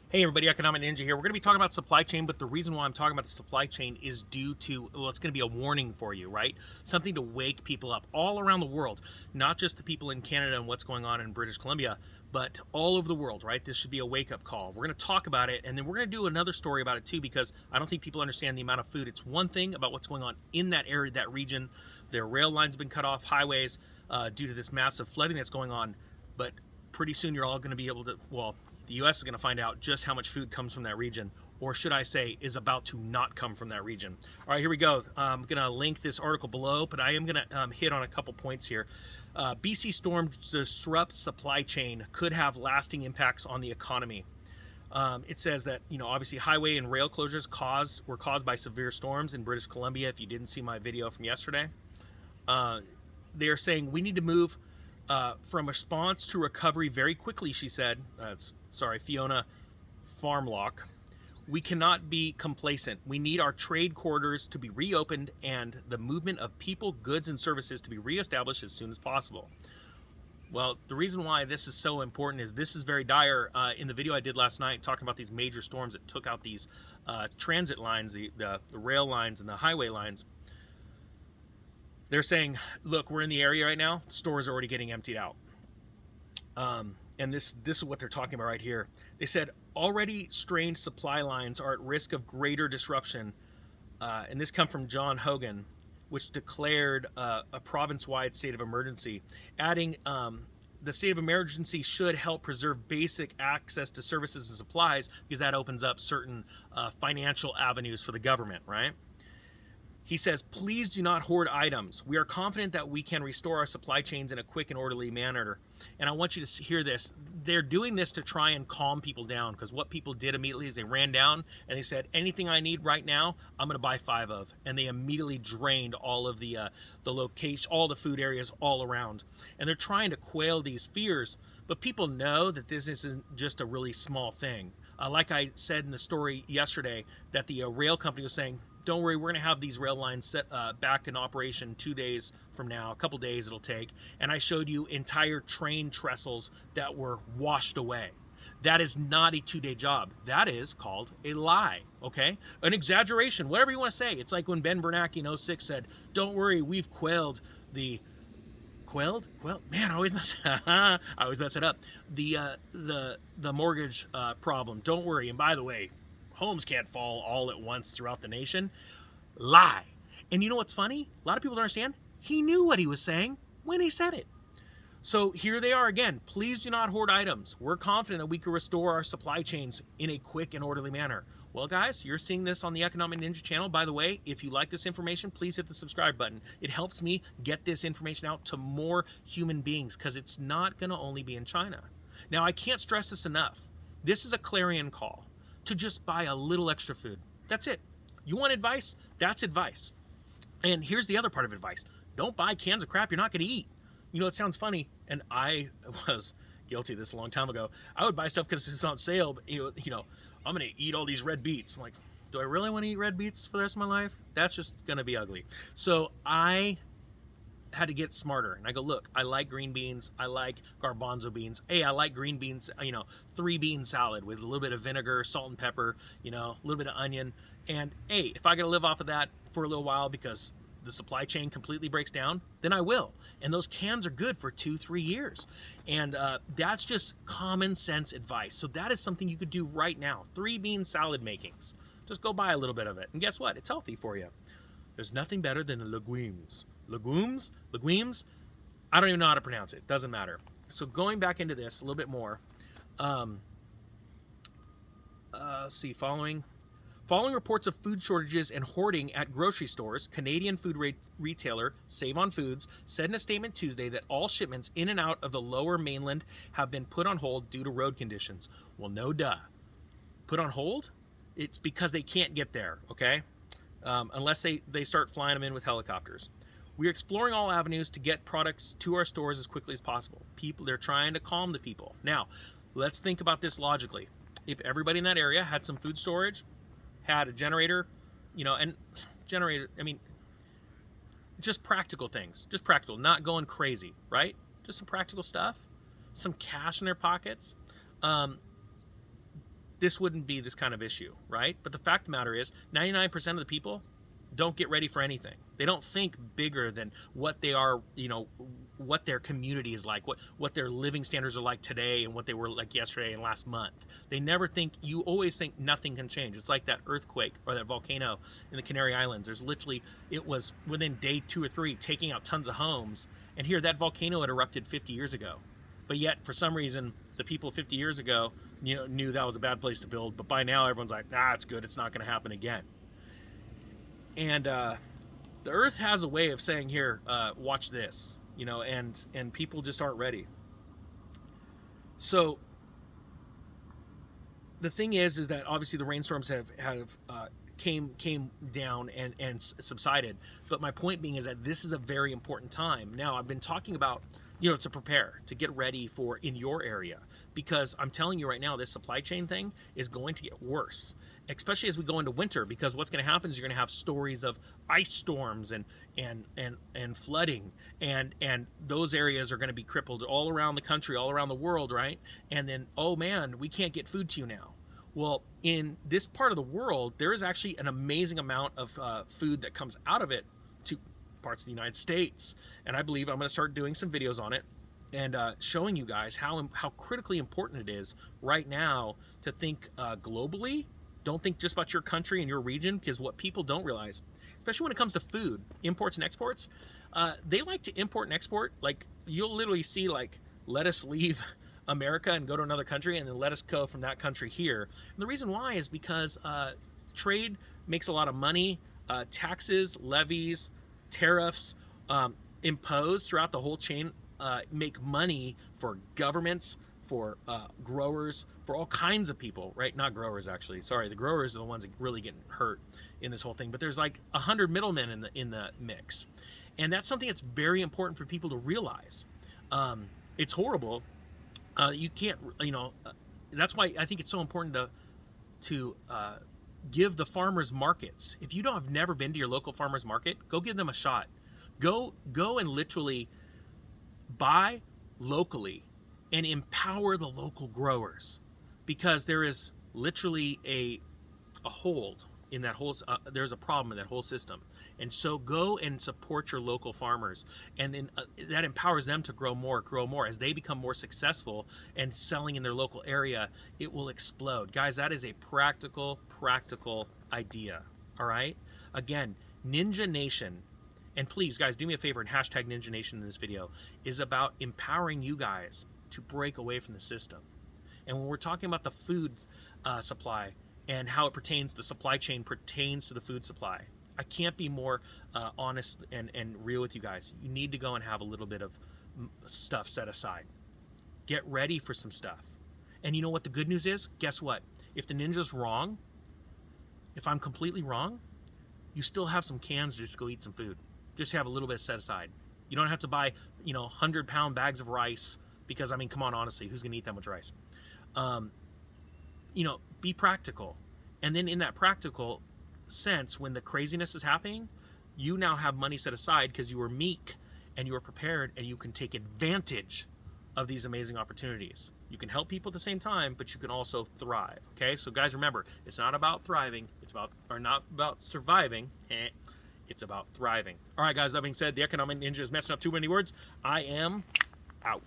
Hey everybody, Economic Ninja here. We're going to be talking about supply chain, but the reason why I'm talking about the supply chain is due to, well, it's going to be a warning for you, right? Something to wake people up all around the world, not just the people in Canada and what's going on in British Columbia, but all over the world, right? This should be a wake-up call. We're going to talk about it, and then we're going to do another story about it too, because I don't think people understand the amount of food. It's one thing about what's going on in that area, that region. Their rail lines have been cut off, highways, due to this massive flooding that's going on, but pretty soon you're all going to be able to, well, the U.S. is going to find out just how much food comes from that region, or should I say, is about to not come from that region. All right, here we go. I'm going to link this article below, but I am going to hit on a couple points here. BC storm disrupts supply chain, could have lasting impacts on the economy. It says that, obviously highway and rail closures were caused by severe storms in British Columbia. If you didn't see my video from yesterday, they're saying we need to move from response to recovery very quickly, she said. Fiona Farmlock. We cannot be complacent. We need our trade corridors to be reopened and the movement of people, goods, and services to be reestablished as soon as possible. Well, the reason why this is so important is this is very dire. In the video I did last night talking about these major storms that took out these transit lines, the rail lines and the highway lines, they're saying, look, we're in the area right now. The store is already getting emptied out. And this is what they're talking about right here. They said already strained supply lines are at risk of greater disruption. And this comes from John Hogan, which declared a province-wide state of emergency, adding the state of emergency should help preserve basic access to services and supplies, because that opens up certain financial avenues for the government, right? He says, please do not hoard items. We are confident that we can restore our supply chains in a quick and orderly manner. And I want you to hear this. They're doing this to try and calm people down, because what people did immediately is they ran down and they said, anything I need right now, I'm going to buy 5 of. And they immediately drained all of the location, all the food areas all around. And they're trying to quail these fears, but people know that this isn't just a really small thing. Like I said in the story yesterday, that the rail company was saying, don't worry, we're going to have these rail lines set back in operation 2 days from now, a couple days it'll take. And I showed you entire train trestles that were washed away. That is not a 2-day job. That is called a lie, okay? An exaggeration, whatever you want to say. It's like when Ben Bernanke in 06 said, don't worry, we've quelled the... Quelled? Well, man, I always mess it up. The mortgage problem. Don't worry. And by the way, homes can't fall all at once throughout the nation. Lie. And you know what's funny? A lot of people don't understand. He knew what he was saying when he said it. So here they are again. Please do not hoard items. We're confident that we can restore our supply chains in a quick and orderly manner. Well, guys, you're seeing this on the Economic Ninja channel. By the way, if you like this information, please hit the subscribe button. It helps me get this information out to more human beings, because it's not going to only be in China. Now, I can't stress this enough. This is a clarion call to just buy a little extra food. That's it. You want advice? That's advice. And here's the other part of advice. Don't buy cans of crap you're not going to eat. You know, it sounds funny, and I was guilty of this a long time ago. I would buy stuff because it's on sale, but I'm going to eat all these red beets. I'm like, do I really want to eat red beets for the rest of my life? That's just going to be ugly. So I had to get smarter. And I go, look, I like green beans. I like garbanzo beans. Hey, I like green beans, 3-bean salad with a little bit of vinegar, salt and pepper, a little bit of onion. And hey, if I got to live off of that for a little while because the supply chain completely breaks down, then I will. And those cans are good for 2-3 years. And that's just common sense advice. So that is something you could do right now. 3-bean salad makings. Just go buy a little bit of it. And guess what? It's healthy for you. There's nothing better than legumes. Legumes? I don't even know how to pronounce it. Doesn't matter. So going back into this a little bit more. See, following reports of food shortages and hoarding at grocery stores, Canadian food retailer Save On Foods said in a statement Tuesday that all shipments in and out of the lower mainland have been put on hold due to road conditions. Well, no duh. Put on hold? It's because they can't get there, okay? Unless they start flying them in with helicopters. We're exploring all avenues to get products to our stores as quickly as possible. They're trying to calm the people. Now, let's think about this logically. If everybody in that area had some food storage, had a generator, and generator, just practical things, just practical, not going crazy, right? Just some practical stuff, some cash in their pockets. this wouldn't be this kind of issue, right? But the fact of the matter is 99% of the people don't get ready for anything. They don't think bigger than what they are, you know, what their community is like, what their living standards are like today and what they were like yesterday and last month. They never think, you always think nothing can change. It's like that earthquake or that volcano in the Canary Islands. There's literally, it was within day 2 or 3 taking out tons of homes. And here, that volcano had erupted 50 years ago. But yet, for some reason, the people 50 years ago, you know, knew that was a bad place to build. But by now, everyone's like, it's good. It's not going to happen again. And the earth has a way of saying, here, watch this, you know, and people just aren't ready. So the thing is that obviously the rainstorms have came down and subsided. But my point being is that this is a very important time. Now, I've been talking about, you know, to prepare, to get ready for in your area, because I'm telling you right now, this supply chain thing is going to get worse, especially as we go into winter, because what's going to happen is you're going to have stories of ice storms and flooding, and those areas are going to be crippled all around the country, all around the world, right? And then, oh man, we can't get food to you now. Well, in this part of the world, there is actually an amazing amount of food that comes out of it to parts of the United States, and I believe I'm going to start doing some videos on it and showing you guys how critically important it is right now to think globally. Don't think just about your country and your region, because what people don't realize, especially when it comes to food, imports and exports, they like to import and export. Like, you'll literally see like lettuce leave America and go to another country, and then lettuce go from that country here. And the reason why is because trade makes a lot of money. Taxes, levies, tariffs imposed throughout the whole chain make money for governments, for growers, for all kinds of people, right? Not growers, actually. Sorry, the growers are the ones that really get hurt in this whole thing. But there's like 100 middlemen in the mix, and that's something that's very important for people to realize. It's horrible. You can't, you know. That's why I think it's so important to give the farmers markets. If you have never been to your local farmers market, go give them a shot. Go and literally buy locally and empower the local growers, because there is literally a hold in that whole, there's a problem in that whole system. And so go and support your local farmers, and then that empowers them to grow more. As they become more successful and selling in their local area, it will explode. Guys, that is a practical idea. All right, again, Ninja Nation, and please guys, do me a favor and hashtag Ninja Nation in this video, is about empowering you guys to break away from the system. And when we're talking about the food supply and how it pertains, the supply chain pertains to the food supply, I can't be more honest and real with you guys. You need to go and have a little bit of stuff set aside. Get ready for some stuff. And you know what the good news is? Guess what? If the ninja's wrong, if I'm completely wrong, you still have some cans to just go eat some food. Just have a little bit set aside. You don't have to buy, 100-pound bags of rice, because, I mean, come on, honestly, who's going to eat that much rice? Be practical. And then in that practical sense, when the craziness is happening, you now have money set aside because you were meek and you were prepared, and you can take advantage of these amazing opportunities. You can help people at the same time, but you can also thrive. Okay, so guys, remember, it's not about thriving, not about surviving, it's about thriving. All right, guys, that being said, the economic ninja is messing up too many words. I am out.